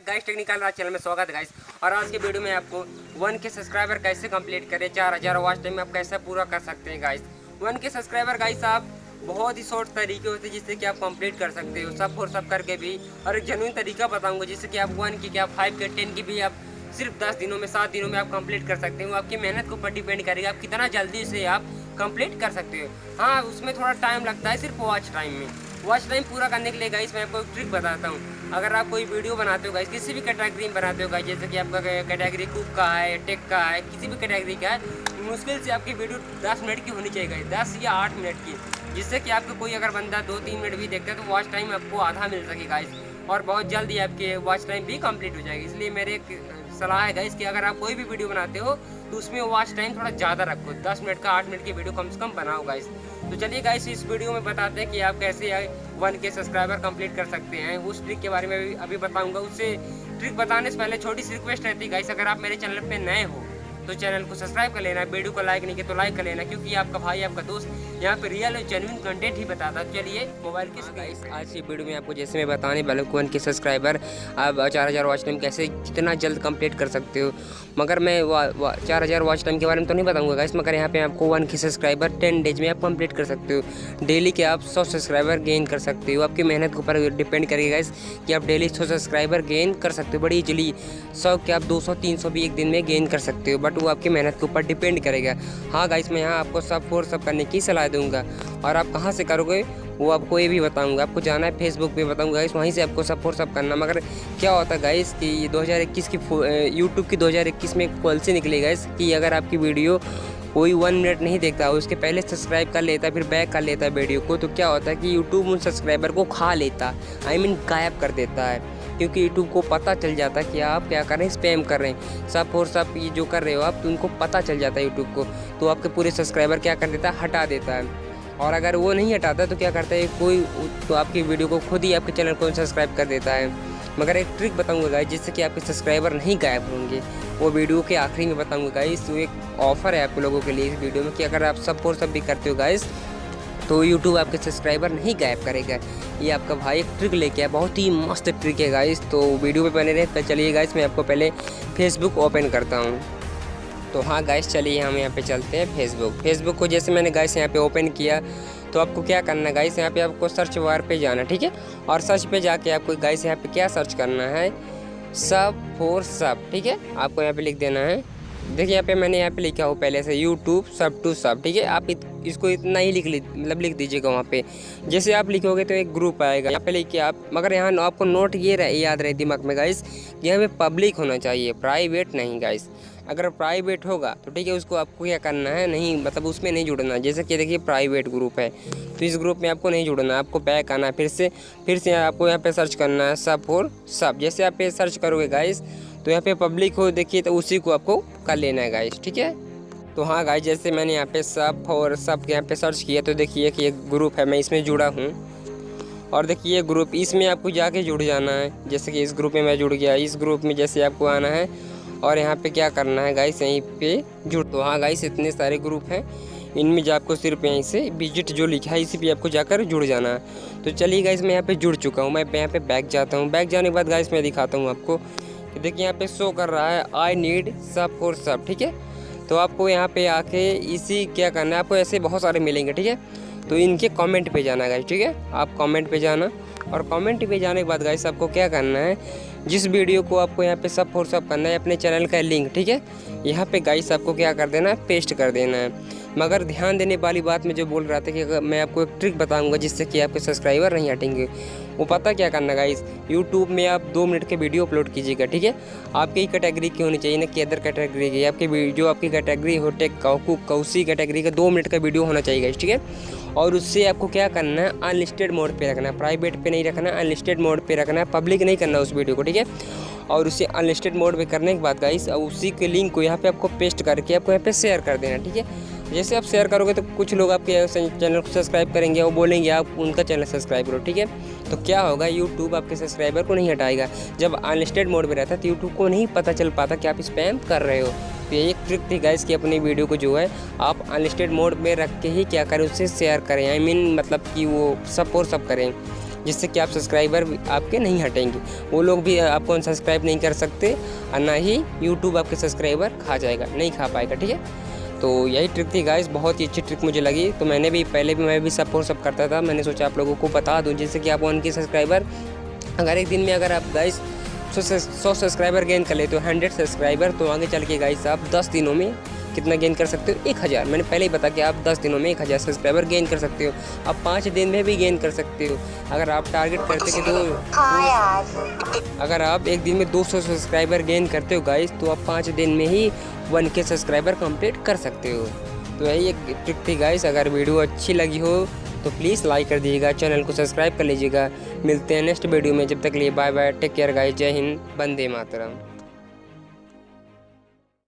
Guys technical राज channel में स्वागत है गाइस। और आज के वीडियो में आपको 1K सब्सक्राइबर कैसे कंप्लीट करें, 4000 वॉच टाइम में आप कैसे पूरा कर सकते हैं गाइस। 1K सब्सक्राइबर गाइस आप बहुत ही शॉर्ट तरीके होते हैं जिससे कि आप कंप्लीट कर सकते हो, सब और सब करके भी। और एक जेन्युइन तरीका बताऊंगा जिससे कि आप 1K की, आप 5K 10 की भी आप सिर्फ 10 दिनों में 7 दिनों में आप कंप्लीट कर सकते हो। आपकी मेहनत के ऊपर डिपेंड करेगा आप कितना जल्दी से आप कंप्लीट कर सकते हो। हाँ, उसमें थोड़ा टाइम लगता है सिर्फ वॉच टाइम में। वॉच टाइम पूरा करने के लिए गाइस मैं आपको एक ट्रिक बताता हूँ। अगर आप कोई वीडियो बनाते हो गाइस, किसी भी कैटेगरी में बनाते हो गाइस, जैसे कि आपका कैटेगरी कुक का है, टेक का है, किसी भी कैटेगरी का है, मुश्किल से आपकी वीडियो 10 मिनट की होनी चाहिए गाइस, 10 या 8 मिनट की, जिससे कि आपको कोई अगर बंदा 2-3 मिनट भी देखता है तो वॉच टाइम आपको आधा मिल सके गाइस, और बहुत जल्दी आपके वॉच टाइम भी कंप्लीट हो जाएगी। इसलिए मेरे एक सलाह है गाइस कि अगर आप कोई भी वीडियो बनाते हो तो उसमें वॉच टाइम थोड़ा ज़्यादा रखो, 10 मिनट का 8 मिनट की वीडियो कम से कम बनाओ गाइस। तो चलिए गाइस इस वीडियो में बताते हैं कि आप कैसे 1K सब्सक्राइबर कंप्लीट कर सकते हैं। उस ट्रिक के बारे में अभी बताऊंगा। उससे ट्रिक बताने से पहले छोटी सी रिक्वेस्ट रहती है गाइस, अगर आप मेरे चैनल पे नए हो तो चैनल को सब्सक्राइब कर लेना, वीडियो को लाइक नहीं किया तो लाइक कर लेना, क्योंकि आपका भाई आपका दोस्त यहाँ पे रियल और जेन्युइन कंटेंट ही बताता है। चलिए मोबाइल के गाइस आज की वीडियो में आपको जैसे मैं बताने वाला हूँ 1K सब्सक्राइबर आप 4000 वॉच टाइम कैसे कितना जल्द कंप्लीट कर सकते हो। मगर मैं 4000 वॉच टाइम के बारे में तो नहीं बताऊंगा गाइस, मगर यहाँ पे आपको 1K सब्सक्राइबर 10 डेज में आप कंप्लीट कर सकते हो। डेली के आप 100 सब्सक्राइबर गेन कर सकते हो। आपकी मेहनत के ऊपर डिपेंड करेगा गाइस कि आप डेली 100 सब्सक्राइबर गेन कर सकते हो बड़ी इजीली। 100 के आप 200-300 भी एक दिन में गेन कर सकते हो, बट वो आपकी मेहनत के ऊपर डिपेंड करेगा। हाँ गाइस, मैं यहाँ आपको सब करने की सलाह दूंगा, और आप कहाँ से करोगे वो आपको ये भी बताऊंगा। आपको जाना है फेसबुक पे बताऊंगा गाइस, वहीं से आपको सब करना। मगर क्या होता है गाइस कि 2021 की यूट्यूब की 2021 में एक पॉलिसी निकली गाइस कि अगर आपकी वीडियो कोई 1 मिनट नहीं देखता, उसके पहले सब्सक्राइब कर लेता है फिर बैक कर लेता है वीडियो को, तो क्या होता है कि यूट्यूब उन सब्सक्राइबर को खा लेता, गायब कर देता है। क्योंकि यूट्यूब को पता चल जाता है कि आप क्या कर रहे हैं, स्पैम कर रहे हैं, सब ये जो कर रहे हो आप, तो उनको पता चल जाता है यूट्यूब को, तो आपके पूरे सब्सक्राइबर क्या कर देता है, हटा देता है। और अगर वो नहीं हटाता तो क्या करता है कोई, तो आपकी वीडियो को खुद ही आपके चैनल को सब्सक्राइब कर देता है। मगर एक ट्रिक बताऊंगा गाइस जिससे कि आपके सब्सक्राइबर नहीं गायब होंगे, वो वीडियो के आखिरी में बताऊंगा गाइस। तो एक ऑफर है आप लोगों के लिए इस वीडियो में कि अगर आप सब भी करते हो गाइस तो यूट्यूब आपके सब्सक्राइबर नहीं गायब करेगा। ये आपका भाई एक ट्रिक लेके आया, बहुत ही मस्त ट्रिक है गाइस। तो वीडियो पे बने रहे। तो चलिए गाइस मैं आपको पहले फेसबुक ओपन करता हूँ। तो हाँ गाइस चलिए हम यहाँ पे चलते हैं फेसबुक को। जैसे मैंने गाइस यहाँ पे ओपन किया तो आपको क्या करना है गाइस, यहाँ पे आपको सर्च बार पे जाना, ठीक है। और सर्च पे जाके आपको गाइस यहाँ पे क्या सर्च करना है, सब, ठीक है। आपको यहाँ पे लिख देना है, देखिए यहाँ पे मैंने यहाँ पे लिखा हो पहले से यूट्यूब सब, ठीक है। आप इसको इतना ही लिख दीजिएगा वहाँ पे। जैसे आप लिखोगे तो एक ग्रुप आएगा, यहाँ पे लिखिए आप। मगर यहाँ आपको नोट ये याद रहे दिमाग में गाइस, यहाँ पे पब्लिक होना चाहिए, प्राइवेट नहीं गाइस। अगर प्राइवेट होगा तो ठीक है, उसको आपको क्या करना है, नहीं मतलब उसमें नहीं जुड़ना। जैसे कि देखिए प्राइवेट ग्रुप है तो इस ग्रुप में आपको नहीं जुड़ना, आपको बैक आना है, फिर से आपको यहाँ पे सर्च करना है सब। जैसे आप ये सर्च करोगे गाइस तो यहाँ पे पब्लिक हो देखिए, तो उसी को आपको कर लेना है गाइस, ठीक है। तो हाँ गाइस जैसे मैंने यहाँ पे सब यहाँ पे सर्च किया तो देखिए कि एक ग्रुप है, मैं इसमें जुड़ा हूँ। और देखिए ये ग्रुप, इसमें आपको जाके जुड़ जाना है। जैसे कि इस ग्रुप में मैं जुड़ गया, इस ग्रुप में जैसे आपको आना है और यहाँ पे क्या करना है गाइस, यहीं पे जुड़। तो हाँ गाइस इतने सारे ग्रुप हैं, इनमें जो आपको सिर्फ यहीं से विजिट जो लिखा है इसी पे आपको जाकर जुड़ जाना है। तो चलिए गाइस मैं यहाँ पे जुड़ चुका हूँ। मैं यहाँ पे बैक जाता हूँ। बैक जाने के बाद गाइस मैं दिखाता हूँ आपको। देखिए यहाँ पे शो कर रहा है आई नीड सब, ठीक है। तो आपको यहाँ पे आके इसी क्या करना है, आपको ऐसे बहुत सारे मिलेंगे, ठीक है। तो इनके कमेंट पे जाना गाइस, ठीक है। आप कमेंट पे जाना, और कमेंट पे जाने के बाद गाइस आपको क्या करना है, जिस वीडियो को आपको यहाँ पे सब करना है, अपने चैनल का लिंक, ठीक है, यहाँ पे गाइस आपको क्या कर देना है, पेस्ट कर देना है। मगर ध्यान देने वाली बात में जो बोल रहा था कि मैं आपको एक ट्रिक बताऊंगा जिससे कि आपके सब्सक्राइबर नहीं हटेंगे। वो पता क्या करना गाइस, यूट्यूब में आप 2 मिनट के वीडियो अपलोड कीजिएगा, ठीक है। आपकी ही कैटेगरी की होनी चाहिए, ना कि अदर कैटेगरी की। आपकी जो आपकी कैटेगरी हो, टेक का, कुक का, उसी कैटेगरी का 2 मिनट का वीडियो होना चाहिए गाइस, ठीक है। और उससे आपको क्या करना है, अनलिस्टेड मोड पे रखना है, प्राइवेट पे नहीं रखना, अनलिस्टेड मोड पे रखना है, पब्लिक नहीं करना उस वीडियो को, ठीक है। और उसे अनलिस्टेड मोड पे करने के बाद गाइस उसी के लिंक को यहाँ पे आपको पेस्ट करके आपको यहाँ पे शेयर कर देना, ठीक है। जैसे आप शेयर करोगे तो कुछ लोग आपके चैनल को सब्सक्राइब करेंगे, वो बोलेंगे आप उनका चैनल सब्सक्राइब करो, ठीक है। तो क्या होगा, यूट्यूब आपके सब्सक्राइबर को नहीं हटाएगा। जब अनलिस्टेड मोड में रहता है तो यूट्यूब को नहीं पता चल पाता कि आप स्पैम कर रहे हो। तो ये एक ट्रिक थी गाइस कि अपनी वीडियो को जो है आप अनलिस्टेड मोड में रख के ही क्या करें, उससे शेयर करें, मतलब कि वो सब करें। जिससे कि आप सब्सक्राइबर आपके नहीं हटेंगे, वो लोग भी आपको अनसब्सक्राइब नहीं कर सकते और ना ही यूट्यूब आपके सब्सक्राइबर खा जाएगा, नहीं खा पाएगा। ठीक है, तो यही ट्रिक थी गाइस, बहुत ही अच्छी ट्रिक मुझे लगी। तो मैंने भी पहले भी मैं भी सब करता था, मैंने सोचा आप लोगों को बता दूं जिससे कि आप 1K सब्सक्राइबर अगर एक दिन में अगर आप गाइस 100 सब्सक्राइबर गेन कर लेते हो, 100 सब्सक्राइबर, तो आगे चल के गाइस आप 10 दिनों में कितना गेन कर सकते हो, 1000। मैंने पहले ही बता कि आप 10 दिनों में 1000 सब्सक्राइबर गेन कर सकते हो। आप 5 दिन में भी गेन कर सकते हो। अगर आप टारगेट करते कि अगर आप एक दिन में 200 सब्सक्राइबर गेन करते हो गाइस, तो आप 5 दिन में ही 1K सब्सक्राइबर कंप्लीट कर सकते हो। तो यही एक ट्रिक थी गाइस। अगर वीडियो अच्छी लगी हो तो प्लीज़ लाइक कर दीजिएगा, चैनल को सब्सक्राइब कर लीजिएगा। मिलते हैं नेक्स्ट वीडियो में, जब तक लिए bye bye, take care guys, जय हिंद, वंदे मातरम।